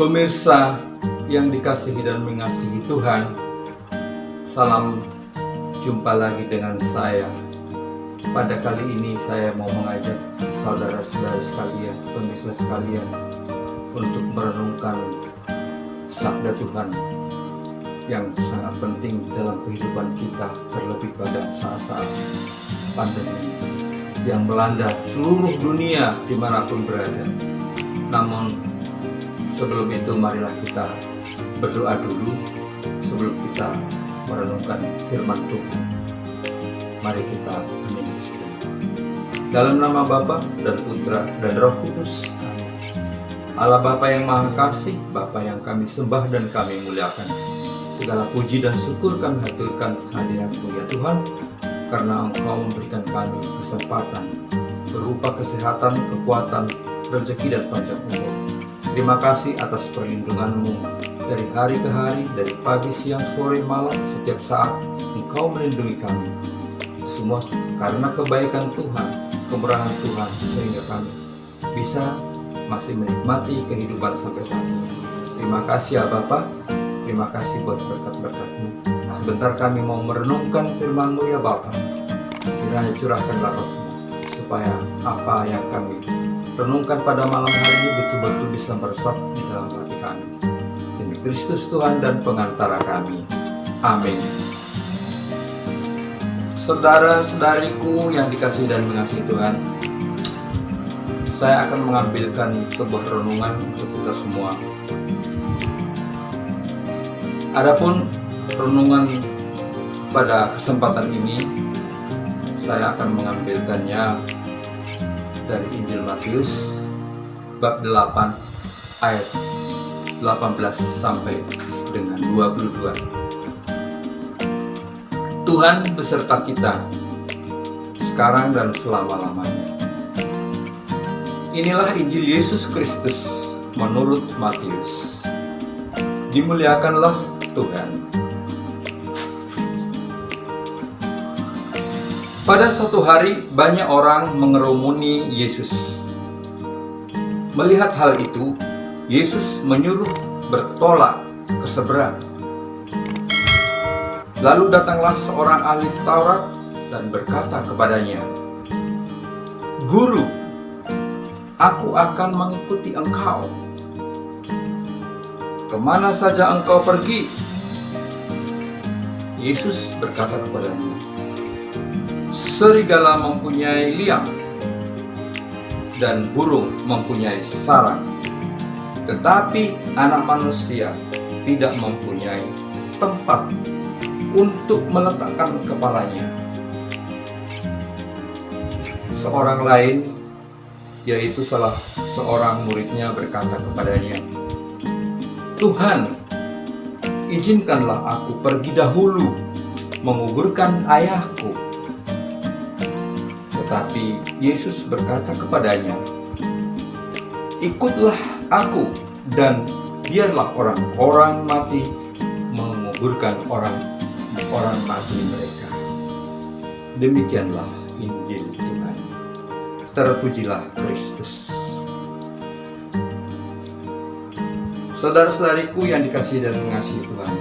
Pemirsa yang dikasihi dan mengasihi Tuhan, salam jumpa lagi dengan saya. Pada kali ini saya mau mengajak saudara-saudara sekalian, pemirsa sekalian, untuk merenungkan sabda Tuhan yang sangat penting dalam kehidupan kita, terlebih pada saat-saat pandemi yang melanda seluruh dunia dimanapun berada. Namun sebelum itu marilah kita berdoa dulu sebelum kita merenungkan firman Tuhan. Mari kita amin. Dalam nama Bapa dan Putra dan Roh Kudus. Amin. Allah Bapa yang Maha Kasih, Bapa yang kami sembah dan kami muliakan. Segala puji dan syukur kami haturkan kehadiran-Mu ya Tuhan, karena Engkau memberikan kami kesempatan berupa kesehatan, kekuatan, rezeki dan panjang umur. Terima kasih atas perlindungan-Mu dari hari ke hari, dari pagi, siang, sore, malam, setiap saat Engkau melindungi kami. Semua karena kebaikan Tuhan, kemurahan Tuhan, sehingga kami bisa masih menikmati kehidupan sampai saat ini. Terima kasih ya Bapa, terima kasih buat berkat-berkat-Mu. Sebentar kami mau merenungkan firman-Mu ya Bapa. Kiranya curahkanlah Roh-Mu, supaya apa yang kami renungkan pada malam hari ini betul-betul bisa meresap di dalam hati kami. Demi Kristus Tuhan dan pengantara kami. Amin. Saudara-saudariku yang dikasihi dan mengasihi Tuhan, saya akan mengambilkan sebuah renungan untuk kita semua. Adapun renungan pada kesempatan ini, saya akan mengambilkannya dari Injil Matius bab 8 ayat 18 sampai dengan 22. Tuhan beserta kita sekarang dan selama-lamanya. Inilah Injil Yesus Kristus menurut Matius. Dimuliakanlah Tuhan. Pada suatu hari banyak orang mengerumuni Yesus. Melihat hal itu, Yesus menyuruh bertolak ke seberang. Lalu datanglah seorang ahli Taurat dan berkata kepadanya, "Guru, aku akan mengikuti engkau. Kemana saja engkau pergi?" Yesus berkata kepadanya, "Serigala mempunyai liang dan burung mempunyai sarang, tetapi Anak Manusia tidak mempunyai tempat untuk meletakkan kepalanya." Seorang lain, yaitu salah seorang muridnya, berkata kepadanya, "Tuhan, izinkanlah aku pergi dahulu menguburkan ayahku." Tetapi Yesus berkata kepadanya, "Ikutlah aku dan biarlah orang-orang mati menguburkan orang mati mereka." Demikianlah Injil Tuhan. Terpujilah Kristus. Saudara-saudariku yang dikasihi dan mengasihi Tuhan,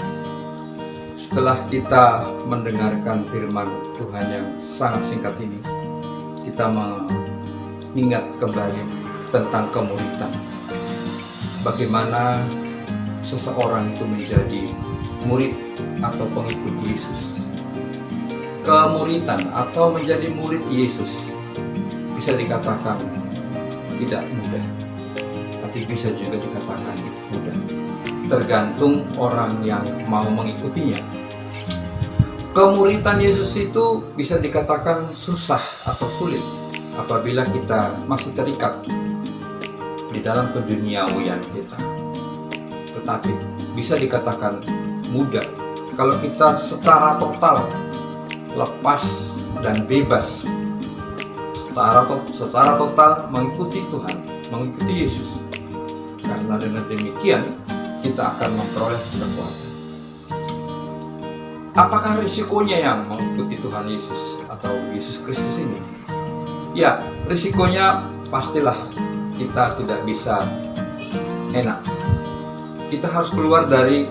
setelah kita mendengarkan firman Tuhan yang sangat singkat ini, kita mengingat kembali tentang kemuritan. Bagaimana seseorang itu menjadi murid atau pengikut Yesus. Kemuritan atau menjadi murid Yesus bisa dikatakan tidak mudah, tapi bisa juga dikatakan mudah, tergantung orang yang mau mengikutinya. Kemuritan Yesus itu bisa dikatakan susah atau sulit apabila kita masih terikat di dalam keduniawian kita. Tetapi bisa dikatakan mudah kalau kita secara total lepas dan bebas, secara total mengikuti Tuhan, mengikuti Yesus. Karena dengan demikian kita akan memperoleh kekuatan. Apakah risikonya yang mengikuti Tuhan Yesus atau Yesus Kristus ini? Ya, risikonya pastilah kita tidak bisa enak, Kita harus keluar dari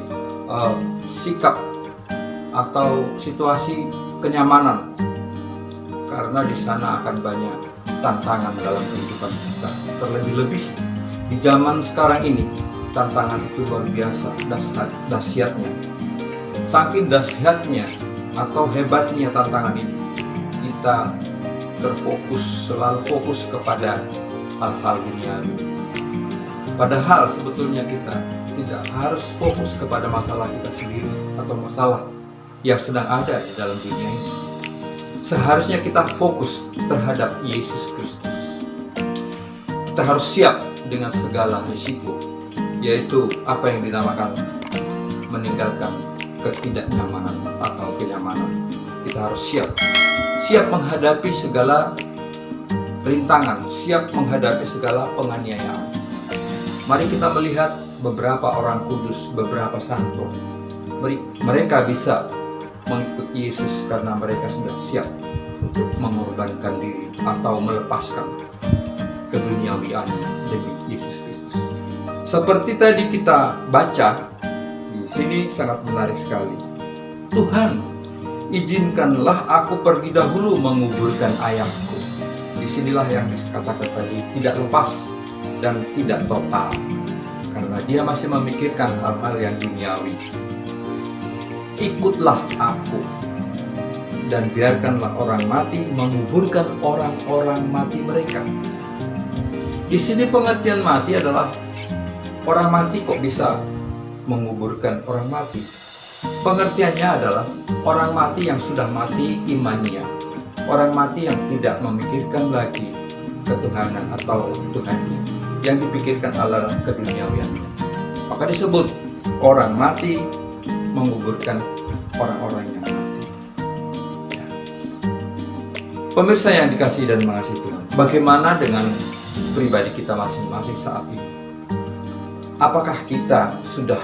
sikap atau situasi kenyamanan, karena di sana akan banyak tantangan dalam kehidupan kita. Terlebih-lebih di zaman sekarang ini, tantangan itu luar biasa dahsyatnya. Saking dahsyatnya atau hebatnya tantangan ini, kita selalu fokus kepada hal-hal duniawi. Padahal sebetulnya kita tidak harus fokus kepada masalah kita sendiri atau masalah yang sedang ada di dalam dunia ini. Seharusnya kita fokus terhadap Yesus Kristus. Kita harus siap dengan segala risiko, yaitu apa yang dinamakan meninggalkan ketidaknyamanan atau kenyamanan. Kita harus siap menghadapi segala rintangan, siap menghadapi segala penganiayaan. Mari kita melihat beberapa orang kudus, beberapa santo. Mereka bisa mengikuti Yesus karena mereka sudah siap untuk mengorbankan diri atau melepaskan keduniawian demi Yesus Kristus. Seperti tadi kita baca, di sini sangat menarik sekali. Tuhan, izinkanlah aku pergi dahulu menguburkan ayahku. Disinilah yang dikatakan tadi, tidak lepas dan tidak total, karena dia masih memikirkan hal-hal yang duniawi. Ikutlah aku dan biarkanlah orang mati menguburkan orang-orang mati mereka. Di sini pengertian mati adalah orang mati kok bisa menguburkan orang mati. Pengertiannya adalah orang mati yang sudah mati imannya, orang mati yang tidak memikirkan lagi ketuhanan atau Tuhannya, yang dipikirkan adalah keduniawian. Maka disebut orang mati menguburkan orang-orang yang mati. Ya. Pemirsa yang dikasihi dan mengasihi Tuhan, bagaimana dengan pribadi kita masing-masing saat ini? Apakah kita sudah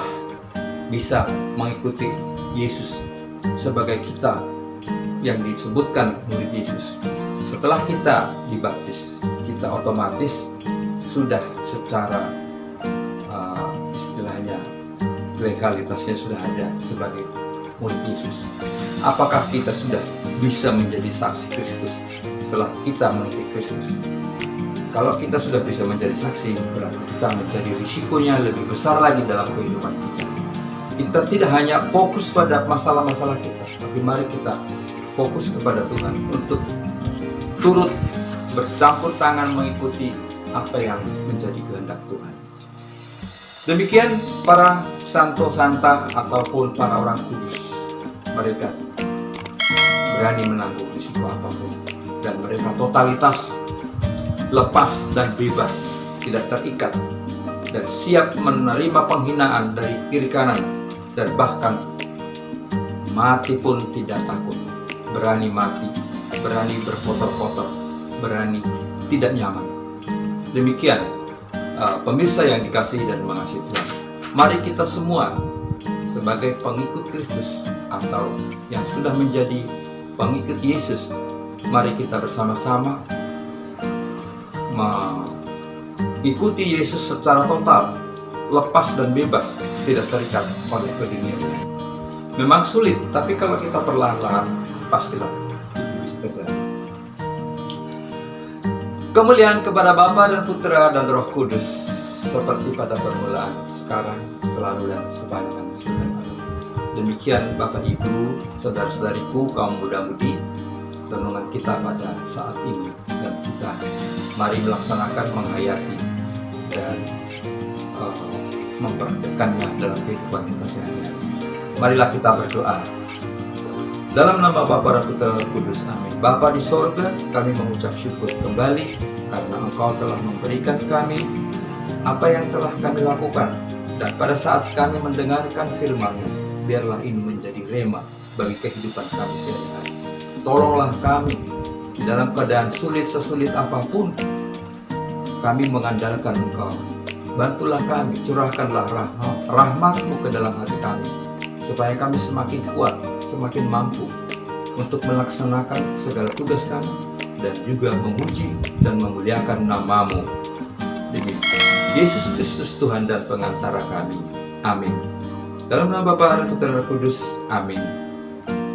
bisa mengikuti Yesus sebagai kita yang disebutkan murid Yesus? Setelah kita dibaptis, kita otomatis sudah secara istilahnya legalitasnya sudah ada sebagai murid Yesus. Apakah kita sudah bisa menjadi saksi Kristus setelah kita mengikuti Kristus? Kalau kita sudah bisa menjadi saksi, berarti kita menjadi risikonya lebih besar lagi dalam kehidupan kita. Kita tidak hanya fokus pada masalah-masalah kita, tapi mari kita fokus kepada Tuhan untuk turut bercampur tangan mengikuti apa yang menjadi kehendak Tuhan. Demikian para santo santa ataupun para orang kudus, mereka berani menanggung risiko apapun, dan mereka totalitas lepas dan bebas, tidak terikat, dan siap menerima penghinaan dari kiri kanan, dan bahkan mati pun tidak takut. Berani mati, berani berkotor-kotor, berani tidak nyaman. Demikian pemirsa yang dikasihi dan mengasihi Tuhan, mari kita semua sebagai pengikut Kristus atau yang sudah menjadi pengikut Yesus, mari kita bersama-sama mengikuti Yesus secara total, lepas dan bebas, tidak terikat oleh keduniawian. Memang sulit, tapi kalau kita perlahan-lahan, pastilah itu bisa terjadi. Kemuliaan kepada Bapa dan Putra dan Roh Kudus, seperti pada permulaan, sekarang, selalu, dan sepanjang zaman. Demikian Bapak Ibu, saudara-saudariku, kaum muda-mudi, renungan kita pada saat ini, dan kita mari melaksanakan, menghayati, dan mempraktikkannya dalam kehidupan kita sehari-hari. Marilah kita berdoa. Dalam nama Bapa dan Putra dan Roh Kudus, amin. Bapa di sorga, kami mengucap syukur kembali karena Engkau telah memberikan kami apa yang telah kami lakukan, dan pada saat kami mendengarkan firman-Mu, biarlah ini menjadi rema bagi kehidupan kami sehari-hari. Tolonglah kami di dalam keadaan sulit sesulit apapun, kami mengandalkan Engkau. Bantulah kami, curahkanlah rahmat-Mu ke dalam hati kami, supaya kami semakin kuat, semakin mampu untuk melaksanakan segala tugas kami, dan juga memuji dan memuliakan nama-Mu. Demi Yesus Kristus Tuhan dan pengantara kami. Amin. Dalam nama Bapa dan Putra dan Roh Kudus. Amin.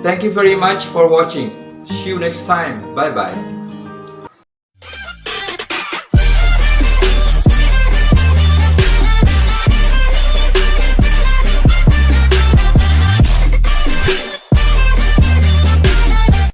Thank you very much for watching. See you next time. Bye-bye.